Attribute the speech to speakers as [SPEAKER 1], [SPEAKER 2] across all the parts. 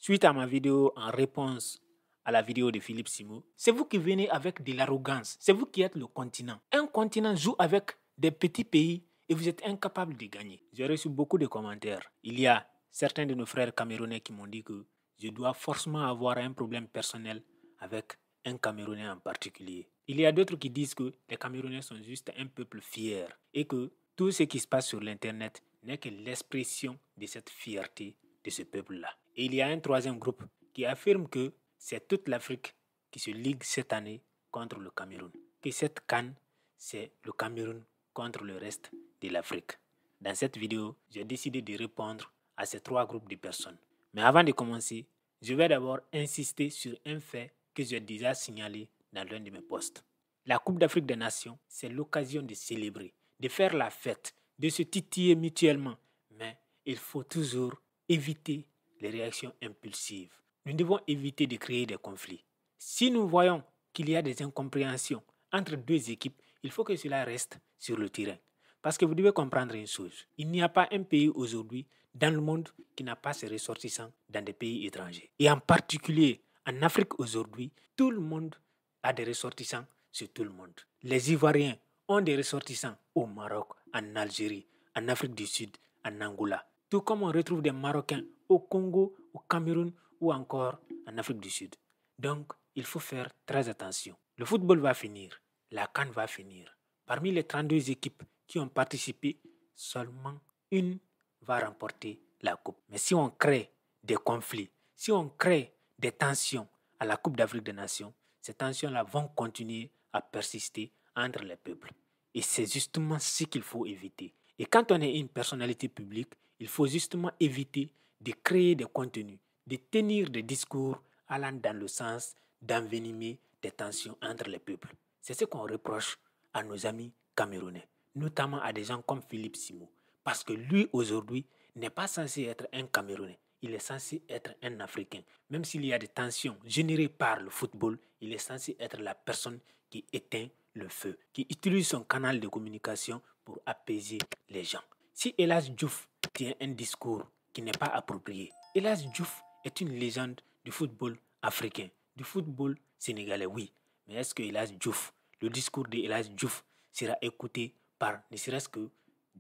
[SPEAKER 1] suite à ma vidéo en réponse à la vidéo de Philippe Simo, c'est vous qui venez avec de l'arrogance. C'est vous qui êtes le continent. Un continent joue avec des petits pays et vous êtes incapable de gagner. J'ai reçu beaucoup de commentaires. Il y a certains de nos frères camerounais qui m'ont dit que je dois forcément avoir un problème personnel avec un Camerounais en particulier. Il y a d'autres qui disent que les Camerounais sont juste un peuple fier et que tout ce qui se passe sur l'Internet n'est que l'expression de cette fierté de ce peuple-là. Et il y a un troisième groupe qui affirme que c'est toute l'Afrique qui se ligue cette année contre le Cameroun. Que cette CAN, c'est le Cameroun contre le reste de l'Afrique. Dans cette vidéo, j'ai décidé de répondre à ces trois groupes de personnes. Mais avant de commencer, je vais d'abord insister sur un fait que j'ai déjà signalé dans l'un de mes posts. La Coupe d'Afrique des Nations, c'est l'occasion de célébrer, de faire la fête, de se titiller mutuellement. Mais il faut toujours éviter les réactions impulsives. Nous devons éviter de créer des conflits. Si nous voyons qu'il y a des incompréhensions entre deux équipes, il faut que cela reste sur le terrain. Parce que vous devez comprendre une chose. Il n'y a pas un pays aujourd'hui dans le monde qui n'a pas ses ressortissants dans des pays étrangers. Et en particulier, en Afrique aujourd'hui, tout le monde a des ressortissants sur tout le monde. Les Ivoiriens ont des ressortissants au Maroc, en Algérie, en Afrique du Sud, en Angola. Tout comme on retrouve des Marocains au Congo, au Cameroun ou encore en Afrique du Sud. Donc, il faut faire très attention. Le football va finir, la CAN va finir. Parmi les 32 équipes qui ont participé, seulement une va remporter la coupe. Mais si on crée des conflits, si on crée des tensions à la Coupe d'Afrique des Nations, ces tensions-là vont continuer à persister entre les peuples. Et c'est justement ce qu'il faut éviter. Et quand on est une personnalité publique, il faut justement éviter de créer des contenus, de tenir des discours allant dans le sens d'envenimer des tensions entre les peuples. C'est ce qu'on reproche à nos amis camerounais, notamment à des gens comme Philippe Simo. Parce que lui, aujourd'hui, n'est pas censé être un Camerounais. Il est censé être un Africain. Même s'il y a des tensions générées par le football, il est censé être la personne qui éteint le feu, qui utilise son canal de communication pour apaiser les gens. Si Elas Diouf tient un discours qui n'est pas approprié, Elas Diouf est une légende du football africain, du football sénégalais, oui. Mais est-ce que Elas Diouf, le discours de Elas Diouf sera écouté par ne serait-ce que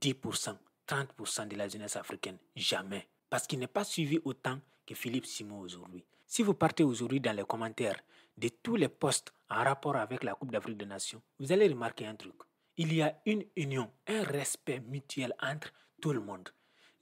[SPEAKER 1] 10%, 30% de la jeunesse africaine? Jamais. Parce qu'il n'est pas suivi autant que Philippe Simo aujourd'hui. Si vous partez aujourd'hui dans les commentaires de tous les posts en rapport avec la Coupe d'Afrique des Nations, vous allez remarquer un truc. Il y a une union, un respect mutuel entre tout le monde.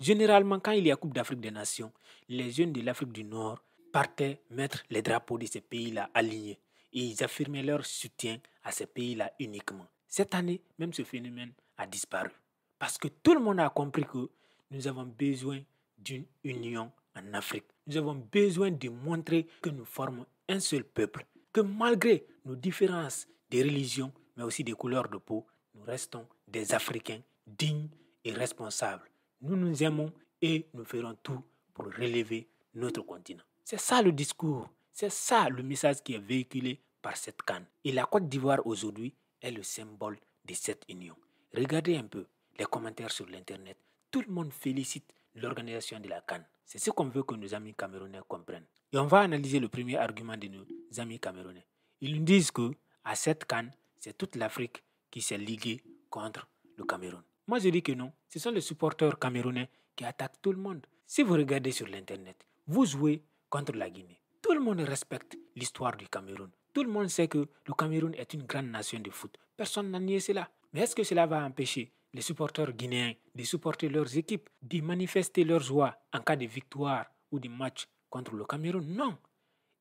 [SPEAKER 1] Généralement, quand il y a Coupe d'Afrique des Nations, les jeunes de l'Afrique du Nord partaient mettre les drapeaux de ces pays-là alignés et ils affirmaient leur soutien à ces pays-là uniquement. Cette année, même ce phénomène a disparu. Parce que tout le monde a compris que nous avons besoin d'une union en Afrique. Nous avons besoin de montrer que nous formons un seul peuple. Que malgré nos différences de religion, mais aussi de couleur de peau, nous restons des Africains dignes et responsables. Nous nous aimons et nous ferons tout pour relever notre continent. C'est ça le discours. C'est ça le message qui est véhiculé par cette CAN. Et la Côte d'Ivoire aujourd'hui est le symbole de cette union. Regardez un peu les commentaires sur l'internet. Tout le monde félicite l'organisation de la CAN. C'est ce qu'on veut que nos amis camerounais comprennent. Et on va analyser le premier argument de nos amis camerounais. Ils nous disent que à cette CAN, c'est toute l'Afrique qui s'est liguée contre le Cameroun. Moi, je dis que non. Ce sont les supporters camerounais qui attaquent tout le monde. Si vous regardez sur l'internet, vous jouez contre la Guinée. Tout le monde respecte l'histoire du Cameroun. Tout le monde sait que le Cameroun est une grande nation de foot. Personne n'a nié cela. Mais est-ce que cela va empêcher les supporters guinéens de supporter leurs équipes, de manifester leur joie en cas de victoire ou de match contre le Cameroun? Non.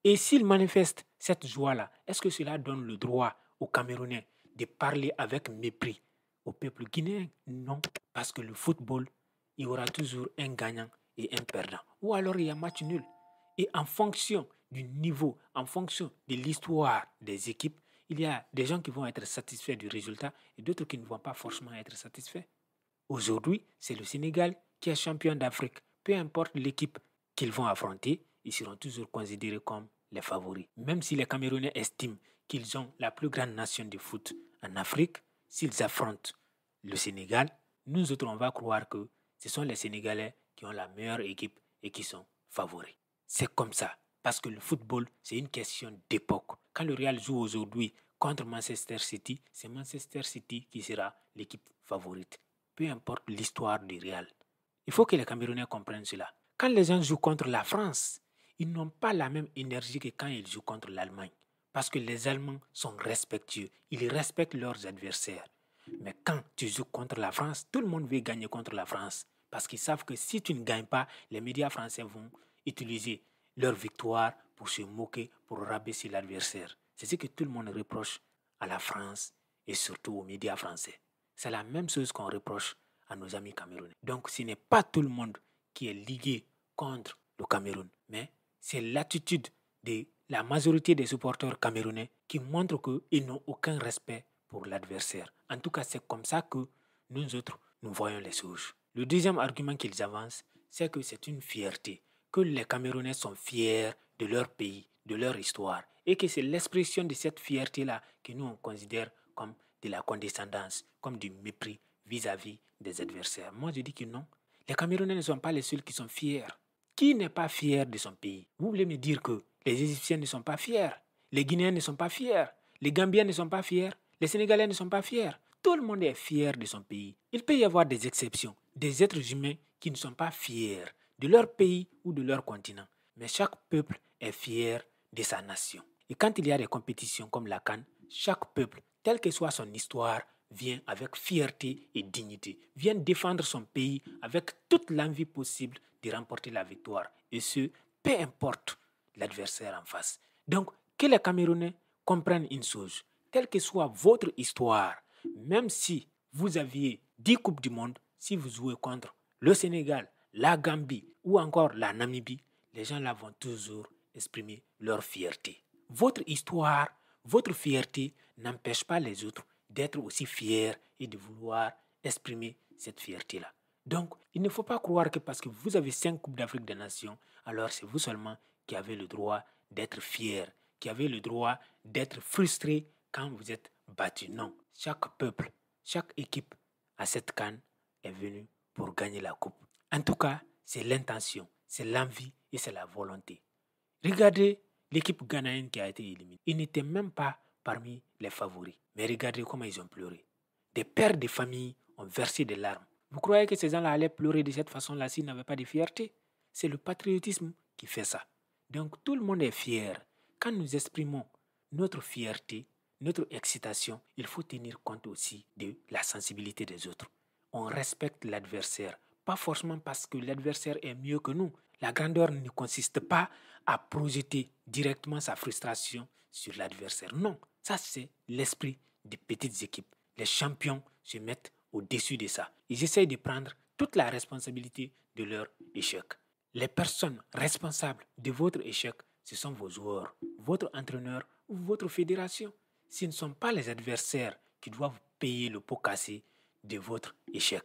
[SPEAKER 1] Et s'ils manifestent cette joie-là, est-ce que cela donne le droit aux Camerounais de parler avec mépris au peuple guinéen? Non. Parce que le football, il y aura toujours un gagnant et un perdant. Ou alors il y a match nul. Et en fonction du niveau, en fonction de l'histoire des équipes, il y a des gens qui vont être satisfaits du résultat et d'autres qui ne vont pas forcément être satisfaits. Aujourd'hui, c'est le Sénégal qui est champion d'Afrique. Peu importe l'équipe qu'ils vont affronter, ils seront toujours considérés comme les favoris. Même si les Camerounais estiment qu'ils ont la plus grande nation de foot en Afrique, s'ils affrontent le Sénégal, nous autres, on va croire que ce sont les Sénégalais qui ont la meilleure équipe et qui sont favoris. c'est comme ça. Parce que le football, c'est une question d'époque. Quand le Real joue aujourd'hui contre Manchester City, c'est Manchester City qui sera l'équipe favorite. Peu importe l'histoire du Real. Il faut que les Camerounais comprennent cela. Quand les gens jouent contre la France, ils n'ont pas la même énergie que quand ils jouent contre l'Allemagne. Parce que les Allemands sont respectueux. Ils respectent leurs adversaires. Mais quand tu joues contre la France, tout le monde veut gagner contre la France. Parce qu'ils savent que si tu ne gagnes pas, les médias français vont utiliser leur victoire pour se moquer, pour rabaisser l'adversaire. C'est ce que tout le monde reproche à la France et surtout aux médias français. C'est la même chose qu'on reproche à nos amis camerounais. Donc ce n'est pas tout le monde qui est ligué contre le Cameroun, mais c'est l'attitude de la majorité des supporters camerounais qui montre qu'ils n'ont aucun respect pour l'adversaire. En tout cas, c'est comme ça que nous autres, nous voyons les choses. Le deuxième argument qu'ils avancent, c'est que c'est une fierté, que les Camerounais sont fiers de leur pays, de leur histoire, et que c'est l'expression de cette fierté-là que nous on considère comme de la condescendance, comme du mépris vis-à-vis des adversaires. Moi, je dis que non. Les Camerounais ne sont pas les seuls qui sont fiers. Qui n'est pas fier de son pays? Vous voulez me dire que les Égyptiens ne sont pas fiers, les Guinéens ne sont pas fiers, les Gambiens ne sont pas fiers, les Sénégalais ne sont pas fiers. Tout le monde est fier de son pays. Il peut y avoir des exceptions, des êtres humains qui ne sont pas fiers de leur pays ou de leur continent. Mais chaque peuple est fier de sa nation. Et quand il y a des compétitions comme la CAN, chaque peuple, quelle que soit son histoire, vient avec fierté et dignité, vient défendre son pays avec toute l'envie possible de remporter la victoire. Et ce, peu importe l'adversaire en face. Donc, que les Camerounais comprennent une chose, quelle que soit votre histoire, même si vous aviez 10 Coupes du Monde, si vous jouez contre le Sénégal, la Gambie ou encore la Namibie, les gens là vont toujours exprimer leur fierté. Votre histoire, votre fierté n'empêche pas les autres d'être aussi fiers et de vouloir exprimer cette fierté-là. Donc, il ne faut pas croire que parce que vous avez 5 Coupes d'Afrique des Nations, alors c'est vous seulement qui avez le droit d'être fier, qui avez le droit d'être frustré quand vous êtes battu. Non, chaque peuple, chaque équipe à cette CAN est venue pour gagner la coupe. En tout cas, c'est l'intention, c'est l'envie et c'est la volonté. Regardez l'équipe ghanéenne qui a été éliminée. Ils n'étaient même pas parmi les favoris. Mais regardez comment ils ont pleuré. Des pères de famille ont versé des larmes. Vous croyez que ces gens-là allaient pleurer de cette façon-là s'ils n'avaient pas de fierté? C'est le patriotisme qui fait ça. Donc tout le monde est fier. Quand nous exprimons notre fierté, notre excitation, il faut tenir compte aussi de la sensibilité des autres. On respecte l'adversaire, pas forcément parce que l'adversaire est mieux que nous. La grandeur ne consiste pas à projeter directement sa frustration sur l'adversaire. Non, ça c'est l'esprit des petites équipes. Les champions se mettent au-dessus de ça. Ils essayent de prendre toute la responsabilité de leur échec. Les personnes responsables de votre échec, ce sont vos joueurs, votre entraîneur ou votre fédération. Ce ne sont pas les adversaires qui doivent payer le pot cassé de votre échec.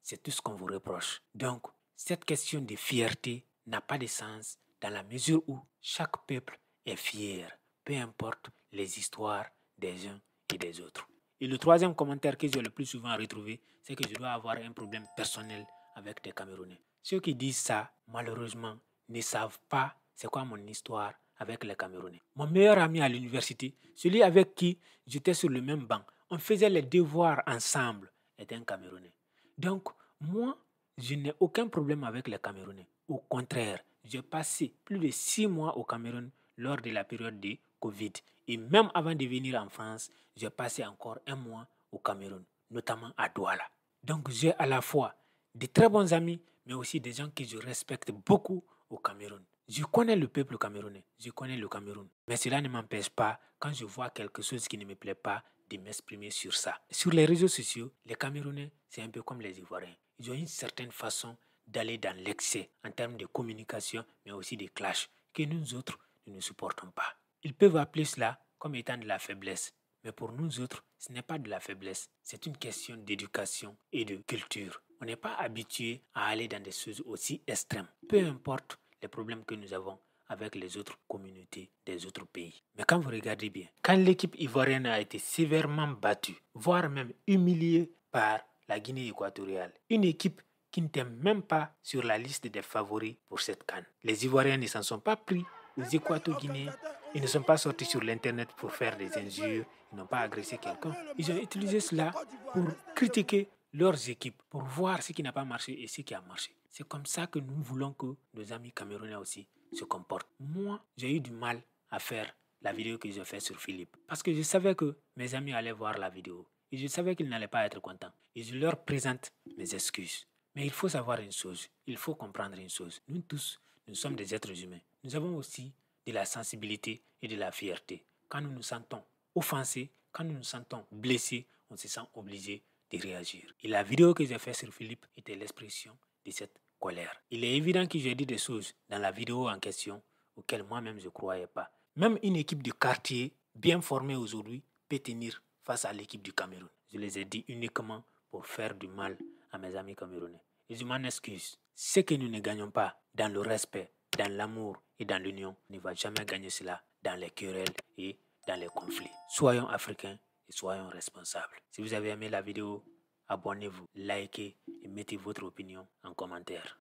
[SPEAKER 1] C'est tout ce qu'on vous reproche. Donc, cette question de fierté n'a pas de sens dans la mesure où chaque peuple est fier, peu importe les histoires des uns et des autres. Et le troisième commentaire que j'ai le plus souvent retrouvé, c'est que je dois avoir un problème personnel avec des Camerounais. Ceux qui disent ça, malheureusement, ne savent pas c'est quoi mon histoire avec les Camerounais. Mon meilleur ami à l'université, celui avec qui j'étais sur le même banc, on faisait les devoirs ensemble, est un Camerounais. Donc, moi, je n'ai aucun problème avec les Camerounais. Au contraire, j'ai passé plus de 6 mois au Cameroun lors de la période de Covid. Et même avant de venir en France, j'ai passé encore 1 mois au Cameroun, notamment à Douala. Donc, j'ai à la fois de très bons amis, mais aussi des gens que je respecte beaucoup au Cameroun. Je connais le peuple camerounais, je connais le Cameroun. Mais cela ne m'empêche pas, quand je vois quelque chose qui ne me plaît pas, de m'exprimer sur ça. Sur les réseaux sociaux, les Camerounais, c'est un peu comme les Ivoiriens. Ils ont une certaine façon d'aller dans l'excès en termes de communication, mais aussi de clash, que nous autres, nous ne supportons pas. Ils peuvent appeler cela comme étant de la faiblesse. Mais pour nous autres, ce n'est pas de la faiblesse. C'est une question d'éducation et de culture. On n'est pas habitué à aller dans des choses aussi extrêmes. Peu importe les problèmes que nous avons avec les autres communautés des autres pays. Mais quand vous regardez bien, quand l'équipe ivoirienne a été sévèrement battue, voire même humiliée par la Guinée équatoriale, une équipe qui n'était même pas sur la liste des favoris pour cette CAN. Les Ivoiriens ne s'en sont pas pris aux Équato-Guinéens. Ils ne sont pas sortis sur l'internet pour faire des injures. Ils n'ont pas agressé quelqu'un. Ils ont utilisé cela pour critiquer leurs équipes, pour voir ce qui n'a pas marché et ce qui a marché. C'est comme ça que nous voulons que nos amis camerounais aussi se comportent. Moi, j'ai eu du mal à faire la vidéo que j'ai faite sur Philippe. Parce que je savais que mes amis allaient voir la vidéo. Et je savais qu'ils n'allaient pas être contents. Et je leur présente mes excuses. Mais il faut savoir une chose. Il faut comprendre une chose. Nous tous, nous sommes des êtres humains. Nous avons aussi de la sensibilité et de la fierté. Quand nous nous sentons offensés, quand nous nous sentons blessés, on se sent obligé de réagir. Et la vidéo que j'ai faite sur Philippe était l'expression de cette colère. Il est évident que j'ai dit des choses dans la vidéo en question auxquelles moi-même je ne croyais pas. Même une équipe de quartier bien formée aujourd'hui peut tenir face à l'équipe du Cameroun. Je les ai dit uniquement pour faire du mal à mes amis camerounais. Et je m'en excuse. Ce que nous ne gagnons pas dans le respect, dans l'amour et dans l'union, on ne va jamais gagner cela dans les querelles et dans les conflits. Soyons africains et soyons responsables. Si vous avez aimé la vidéo, abonnez-vous, likez et mettez votre opinion en commentaire.